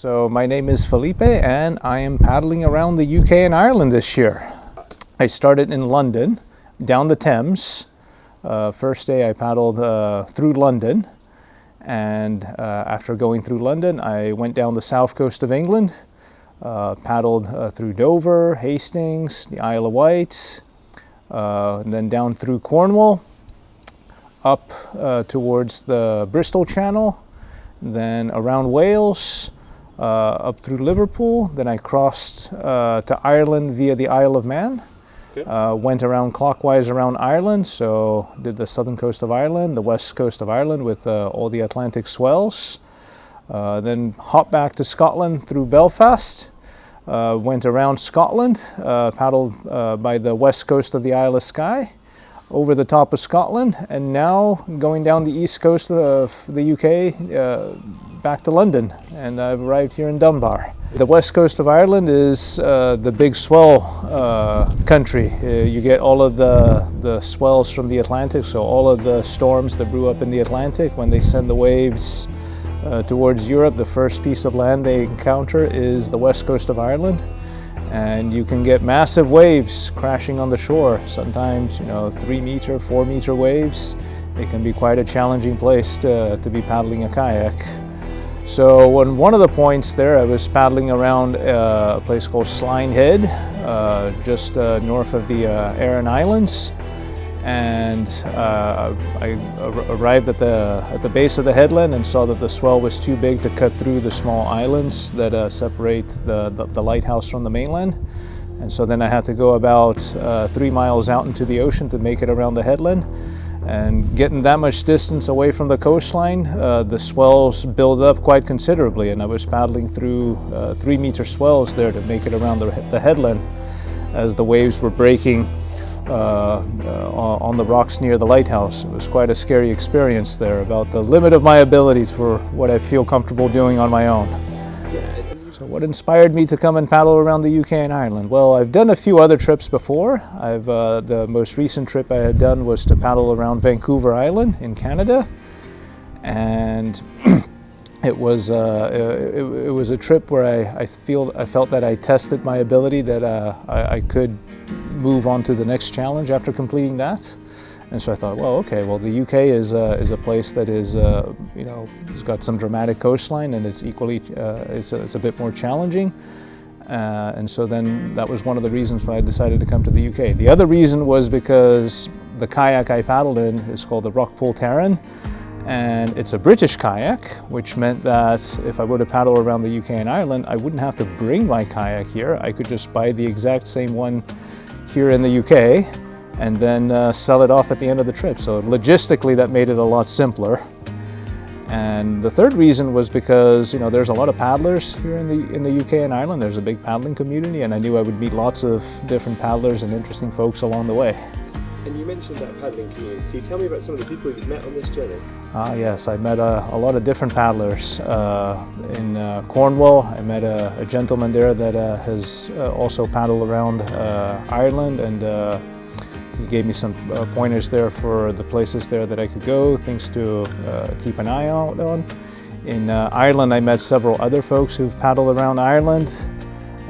So my name is Felipe and I am paddling around the UK and Ireland this year. I started in London, down the Thames. First day I paddled through London, and after going through London I went down the south coast of England, paddled through Dover, Hastings, the Isle of Wight, and then down through Cornwall, up towards the Bristol Channel, then around Wales, up through Liverpool. Then I crossed to Ireland via the Isle of Man. Went around clockwise around Ireland, so did the southern coast of Ireland, the west coast of Ireland with all the Atlantic swells. Then hopped back to Scotland through Belfast. Went around Scotland, paddled by the west coast of the Isle of Skye, over the top of Scotland, and now going down the east coast of the UK, back to London, and I've arrived here in Dunbar. The west coast of Ireland is the big swell country. You get all of the swells from the Atlantic, so all of the storms that brew up in the Atlantic, when they send the waves towards Europe, the first piece of land they encounter is the west coast of Ireland. And you can get massive waves crashing on the shore, sometimes 3 meter, 4 meter waves. It can be quite a challenging place to be paddling a kayak. So on one of the points there, I was paddling around a place called Sline Head, just north of the Aran Islands, and I arrived at the base of the headland and saw that the swell was too big to cut through the small islands that separate the lighthouse from the mainland. And so then I had to go about 3 miles out into the ocean to make it around the headland. And getting that much distance away from the coastline, the swells build up quite considerably, and I was paddling through 3 meter swells there to make it around the headland as the waves were breaking on the rocks near the lighthouse. It was quite a scary experience there, about the limit of my abilities for what I feel comfortable doing on my own. So what inspired me to come and paddle around the UK and Ireland? Well, I've done a few other trips before. The most recent trip I had done was to paddle around Vancouver Island in Canada, and it was a trip where I felt that I tested my ability, that I could move on to the next challenge after completing that. And so I thought, well, okay, well, the UK is a place that is, it's got some dramatic coastline, and it's equally, it's a bit more challenging. And so then that was one of the reasons why I decided to come to the UK. The other reason was because the kayak I paddled in is called the Rockpool, and it's a British kayak, which meant that if I were to paddle around the UK and Ireland, I wouldn't have to bring my kayak here. I could just buy the exact same one here in the UK, and then sell it off at the end of the trip. So logistically, that made it a lot simpler. And the third reason was because there's a lot of paddlers here in the UK and Ireland. There's a big paddling community, and I knew I would meet lots of different paddlers and interesting folks along the way. And you mentioned that paddling community. Tell me about some of the people you've met on this journey. Yes, I met a lot of different paddlers. In Cornwall, I met a gentleman there that has also paddled around Ireland, and he gave me some pointers there for the places there that I could go, things to keep an eye out on. In Ireland, I met several other folks who've paddled around Ireland.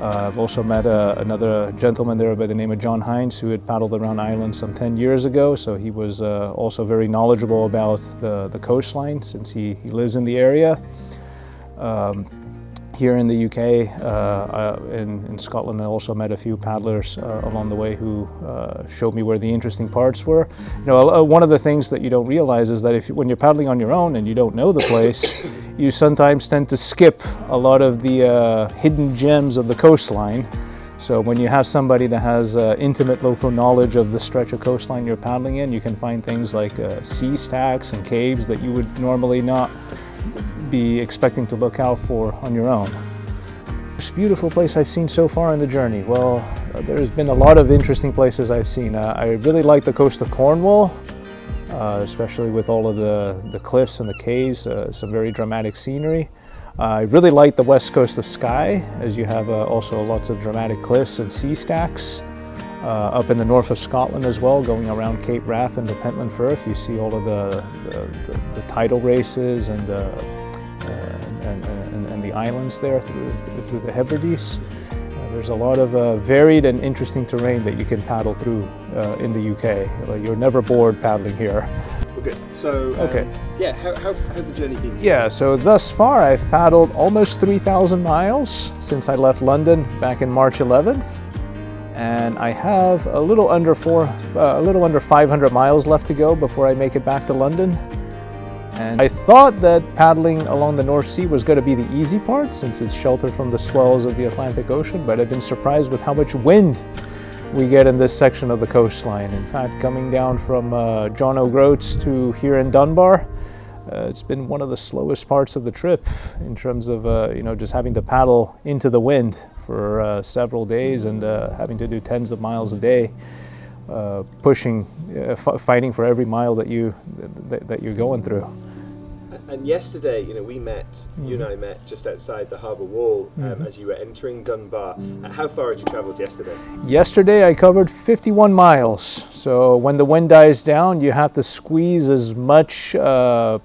I've also met another gentleman there by the name of John Hines, who had paddled around Ireland some 10 years ago, so he was also very knowledgeable about the coastline, since he lives in the area. Here in the UK, in Scotland, I also met a few paddlers along the way who showed me where the interesting parts were. One of the things that you don't realize is that when you're paddling on your own and you don't know the place, you sometimes tend to skip a lot of the hidden gems of the coastline. So when you have somebody that has intimate local knowledge of the stretch of coastline you're paddling in, you can find things like sea stacks and caves that you would normally not be expecting to look out for on your own. Most beautiful place I've seen so far in the journey? Well, there's been a lot of interesting places I've seen. I really like the coast of Cornwall, especially with all of the cliffs and the caves, some very dramatic scenery. I really like the west coast of Skye, as you have also lots of dramatic cliffs and sea stacks. Up in the north of Scotland as well, going around Cape Wrath and the Pentland Firth, you see all of the tidal races and the islands there through the Hebrides. There's a lot of varied and interesting terrain that you can paddle through in the UK. You're never bored paddling here. Okay, so yeah, how's the journey been? Yeah, so thus far I've paddled almost 3,000 miles since I left London back in March 11th, and I have a little under 500 miles left to go before I make it back to London. And I thought that paddling along the North Sea was going to be the easy part since it's sheltered from the swells of the Atlantic Ocean, but I've been surprised with how much wind we get in this section of the coastline. In fact, coming down from John O'Groats to here in Dunbar, it's been one of the slowest parts of the trip in terms of just having to paddle into the wind for several days and having to do tens of miles a day, pushing, fighting for every mile that you're going through. And yesterday, we met, you and I met just outside the harbour wall as you were entering Dunbar. How far had you travelled yesterday? Yesterday I covered 51 miles. So when the wind dies down, you have to squeeze as much effort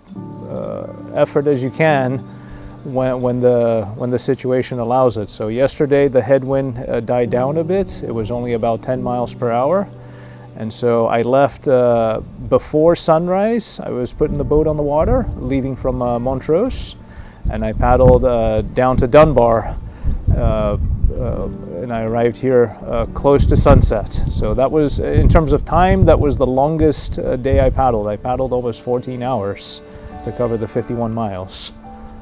as you can when the situation allows it. So yesterday the headwind died down a bit. It was only about 10 miles per hour. And so I left before sunrise. I was putting the boat on the water, leaving from Montrose, and I paddled down to Dunbar, and I arrived here close to sunset. So that was, in terms of time, that was the longest day I paddled. I paddled almost 14 hours to cover the 51 miles.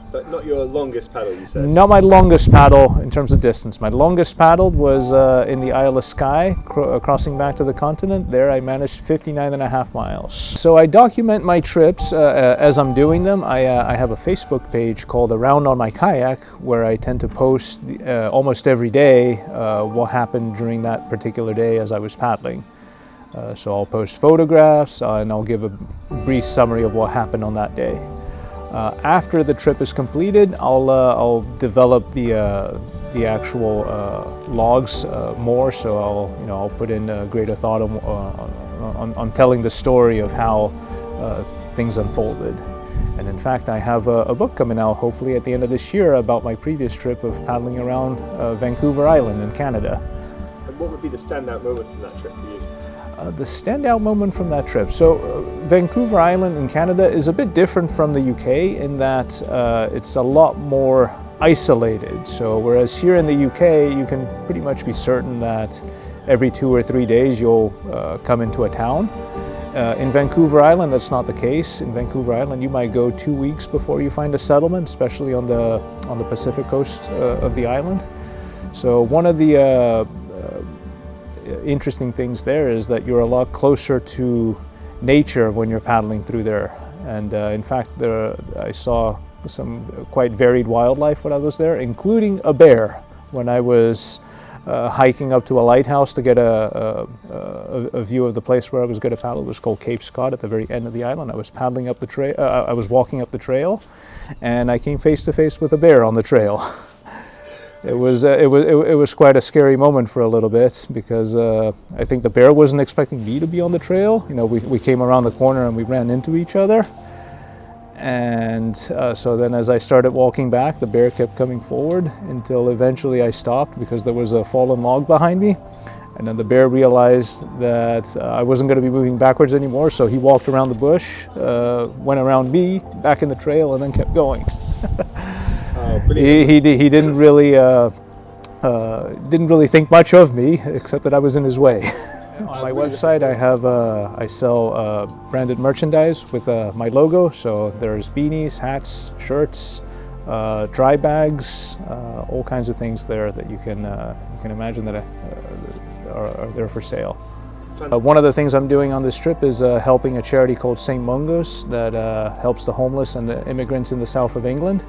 But not your longest paddle, you said? Not my longest paddle in terms of distance. My longest paddled was in the Isle of Skye, crossing back to the continent. There I managed 59.5 miles. So I document my trips as I'm doing them. I have a Facebook page called Around on My Kayak, where I tend to post almost every day what happened during that particular day as I was paddling. So I'll post photographs and I'll give a brief summary of what happened on that day. After the trip is completed, I'll develop the actual logs more. So I'll put in greater thought on telling the story of how things unfolded. And in fact, I have a book coming out hopefully at the end of this year about my previous trip of paddling around Vancouver Island in Canada. And what would be the standout moment from that trip for you? The standout moment from that trip. So Vancouver Island in Canada is a bit different from the UK in that it's a lot more isolated. So whereas here in the UK you can pretty much be certain that every 2 or 3 days you'll come into a town. In Vancouver Island that's not the case. In Vancouver Island you might go 2 weeks before you find a settlement, especially on the Pacific coast of the island. So one of the interesting things there is that you're a lot closer to nature when you're paddling through there. And in fact, I saw some quite varied wildlife when I was there, including a bear when I was hiking up to a lighthouse to get a view of the place where I was going to paddle. It was called Cape Scott at the very end of the island. I was paddling up the trail. I was walking up the trail, and I came face to face with a bear on the trail. It was quite a scary moment for a little bit because I think the bear wasn't expecting me to be on the trail. We came around the corner and we ran into each other. And so then as I started walking back, the bear kept coming forward until eventually I stopped because there was a fallen log behind me. And then the bear realized that I wasn't going to be moving backwards anymore, so he walked around the bush, went around me, back in the trail, and then kept going. He didn't really think much of me, except that I was in his way. On my website, I sell branded merchandise with my logo. So there's beanies, hats, shirts, dry bags, all kinds of things there that you can imagine that are there for sale. One of the things I'm doing on this trip is helping a charity called St. Mungo's that helps the homeless and the immigrants in the south of England.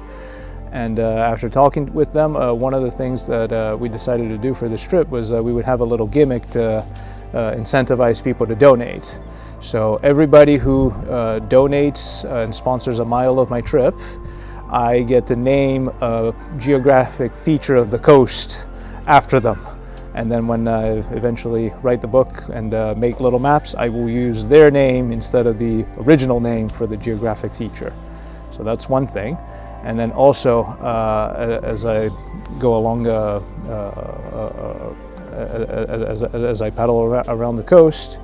And after talking with them, one of the things that we decided to do for this trip was we would have a little gimmick to incentivize people to donate. So everybody who donates and sponsors a mile of my trip, I get to name a geographic feature of the coast after them. And then when I eventually write the book and make little maps, I will use their name instead of the original name for the geographic feature. So that's one thing. And then also, as I go along, as I paddle around the coast,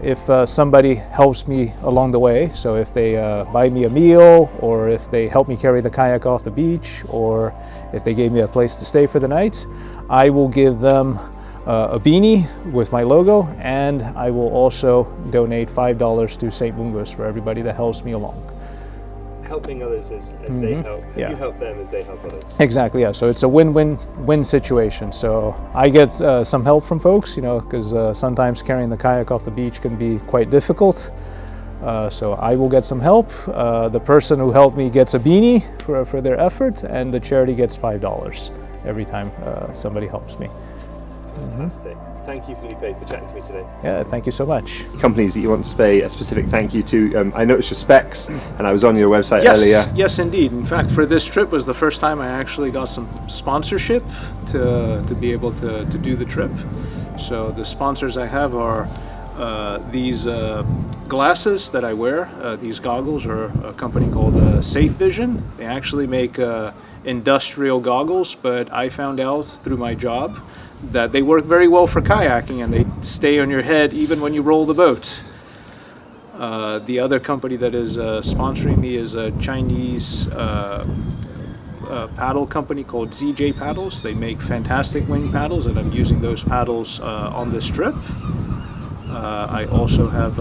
if somebody helps me along the way, so if they buy me a meal, or if they help me carry the kayak off the beach, or if they gave me a place to stay for the night, I will give them a beanie with my logo, and I will also donate $5 to St. Mungo's for everybody that helps me along. Helping others as they help. Yeah. You help them as they help others. Exactly, yeah. So it's a win-win-win situation. So I get some help from folks, because sometimes carrying the kayak off the beach can be quite difficult. So I will get some help. The person who helped me gets a beanie for their effort, and the charity gets $5 every time somebody helps me. Fantastic. Thank you, Felipe, for chatting to me today. Yeah, thank you so much. Companies that you want to say a specific thank you to. I noticed your specs, and I was on your website earlier. Yes, indeed. In fact, for this trip was the first time I actually got some sponsorship to be able to do the trip. So the sponsors I have are these glasses that I wear. These goggles are a company called Safe Vision. They actually make industrial goggles, but I found out through my job that they work very well for kayaking, and they stay on your head even when you roll the boat. The other company that is sponsoring me is a Chinese paddle company called ZJ Paddles. They make fantastic wing paddles, and I'm using those paddles on this trip. I also have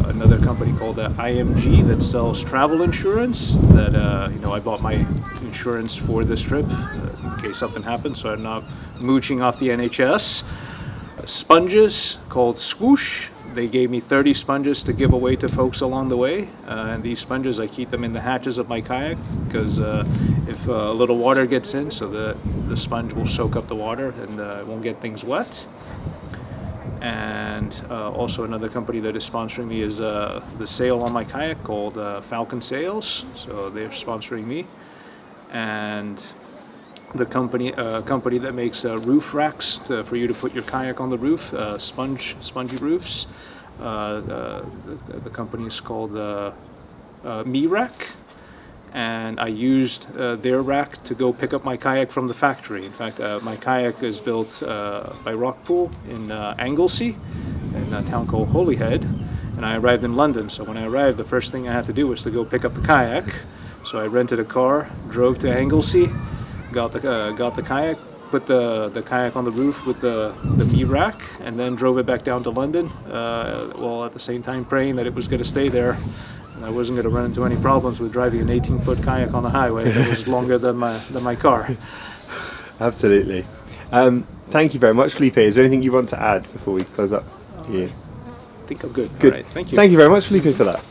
another company called IMG that sells travel insurance. That I bought my insurance for this trip in case something happens, so I'm not mooching off the NHS. Sponges called Swoosh. They gave me 30 sponges to give away to folks along the way, and these sponges, I keep them in the hatches of my kayak, because if a little water gets in, so the sponge will soak up the water and it won't get things wet. And also another company that is sponsoring me is the sail on my kayak called Falcon Sails, so they're sponsoring me. And the company that makes roof racks for you to put your kayak on the roof, spongy roofs. The company is called Me Rack, and I used their rack to go pick up my kayak from the factory. In fact, my kayak is built by Rockpool in Anglesey, in a town called Holyhead, and I arrived in London. So when I arrived, the first thing I had to do was to go pick up the kayak. So I rented a car, drove to Anglesey, got the kayak, put the kayak on the roof with the Me rack, and then drove it back down to London, while at the same time praying that it was going to stay there. And I wasn't going to run into any problems with driving an 18-foot kayak on the highway that was longer than my car. Absolutely. Thank you very much, Felipe. Is there anything you want to add before we close up? I think I'm good. Good. All right, thank you. Thank you very much, Felipe, for that.